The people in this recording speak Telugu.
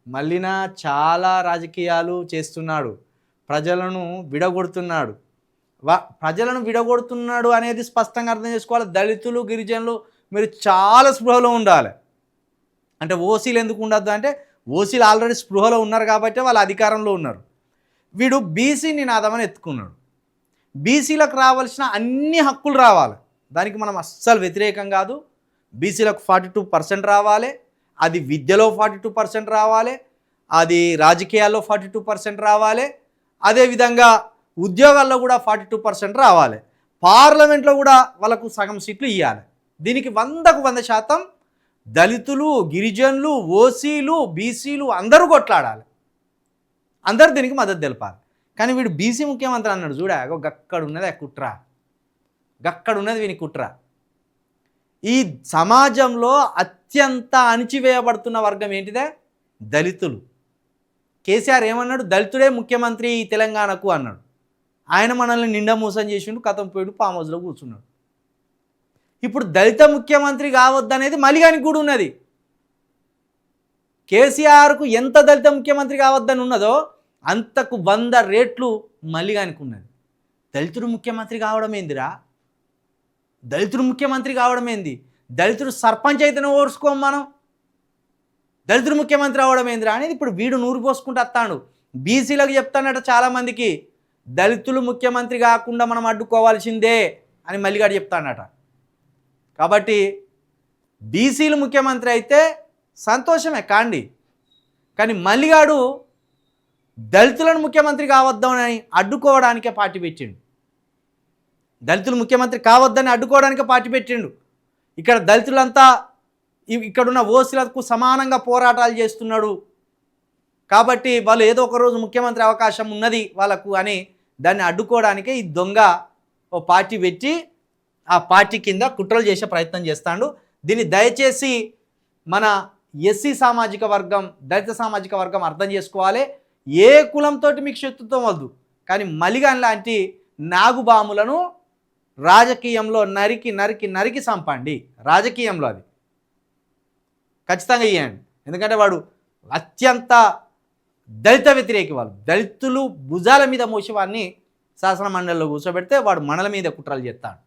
మల్లిన చాలా రాజకీయాలు చేస్తున్నాడు, ప్రజలను విడగొడుతున్నాడు. ప్రజలను విడగొడుతున్నాడు అనేది స్పష్టంగా అర్థం చేసుకోవాలి. దళితులు, గిరిజనులు మీరు చాలా స్పృహలో ఉండాలి. అంటే ఓసీలు ఎందుకు ఉండద్దు అంటే ఓసీలు ఆల్రెడీ స్పృహలో ఉన్నారు కాబట్టి వాళ్ళు అధికారంలో ఉన్నారు. వీడు బీసీ నినాదమని ఎత్తుకున్నాడు. బీసీలకు రావాల్సిన అన్ని హక్కులు రావాలి, దానికి మనం అస్సలు వ్యతిరేకం కాదు. బీసీలకు 42% రావాలి, అది విద్యలో 42% రావాలి, అది రాజకీయాల్లో 42% రావాలి, అదేవిధంగా ఉద్యోగాల్లో కూడా 42% రావాలి, పార్లమెంట్లో కూడా వాళ్ళకు సగం సీట్లు ఇవ్వాలి. దీనికి 100కు 100% దళితులు, గిరిజనులు, ఓసీలు, బీసీలు అందరూ కొట్లాడాలి, అందరూ దీనికి మద్దతు తెలపాలి. కానీ వీడు బీసీ ముఖ్యమంత్రి అన్నాడు చూడ, గక్కడున్నది ఆ కుట్ర, గక్కడున్నది వీని కుట్ర. ఈ సమాజంలో అత్యంత అణిచివేయబడుతున్న వర్గం ఏంటిదే? దళితులు. కేసీఆర్ ఏమన్నాడు? దళితుడే ముఖ్యమంత్రి ఈ తెలంగాణకు అన్నాడు. ఆయన మనల్ని నిండా మోసం చేసిండు, కథం పోయిడు, ఫామ్ హౌస్లో కూర్చున్నాడు. ఇప్పుడు దళిత ముఖ్యమంత్రి కావద్దనేది మల్లిగానికి కూడా ఉన్నది. కేసీఆర్కు ఎంత దళిత ముఖ్యమంత్రి కావద్దని ఉన్నదో అంతకు 100 రెట్లు మల్లిగానికి ఉన్నది. దళితుడు ముఖ్యమంత్రి కావడం ఏందిరా? దళితుడు ముఖ్యమంత్రి కావడం ఏంది? దళితుడు సర్పంచ్ అయితేనే ఓర్చుకోం మనం, దళితుడు ముఖ్యమంత్రి అవడం ఏందిరా అనేది ఇప్పుడు వీడు నూరు పోసుకుంటూ వస్తాడు. బీసీలకు చెప్తానట చాలామందికి, దళితులు ముఖ్యమంత్రి కాకుండా మనం అడ్డుకోవాల్సిందే అని మల్లిగాడు చెప్తాడట. కాబట్టి బీసీలు ముఖ్యమంత్రి అయితే సంతోషమే కాండి, కానీ మల్లిగాడు దళితులను ముఖ్యమంత్రి కావద్దామని అడ్డుకోవడానికే పార్టీ పెట్టిండు. దళితులు ముఖ్యమంత్రి కావద్దని అడ్డుకోవడానికే పార్టీ పెట్టిండు. ఇక్కడ దళితులంతా ఇక్కడున్న ఓసీలకు సమానంగా పోరాటాలు చేస్తున్నాడు కాబట్టి వాళ్ళు ఏదో ఒక రోజు ముఖ్యమంత్రి అవకాశం ఉన్నది వాళ్ళకు అని దాన్ని అడ్డుకోవడానికే ఈ దొంగ ఓ పార్టీ పెట్టి ఆ పార్టీ కింద కుట్రలు చేసే ప్రయత్నం చేస్తాడు. దీన్ని దయచేసి మన ఎస్సీ సామాజిక వర్గం, దళిత సామాజిక వర్గం అర్థం చేసుకోవాలి. ఏ కులంతో మీకు శత్రుత్వం వద్దు, కానీ మల్లిగాన్ లాంటి నాగుబాములను రాజకీయంలో నరికి నరికి నరికి చంపండి. రాజకీయంలో అది ఖచ్చితంగా ఇవ్వండి. ఎందుకంటే వాడు అత్యంత దళిత వ్యతిరేకి. వాళ్ళు దళితులు భుజాల మీద మోసి వాడిని శాసన మండలిలో కూర్చోబెడితే వాడు మనల మీద కుట్రలు చేస్తాడు.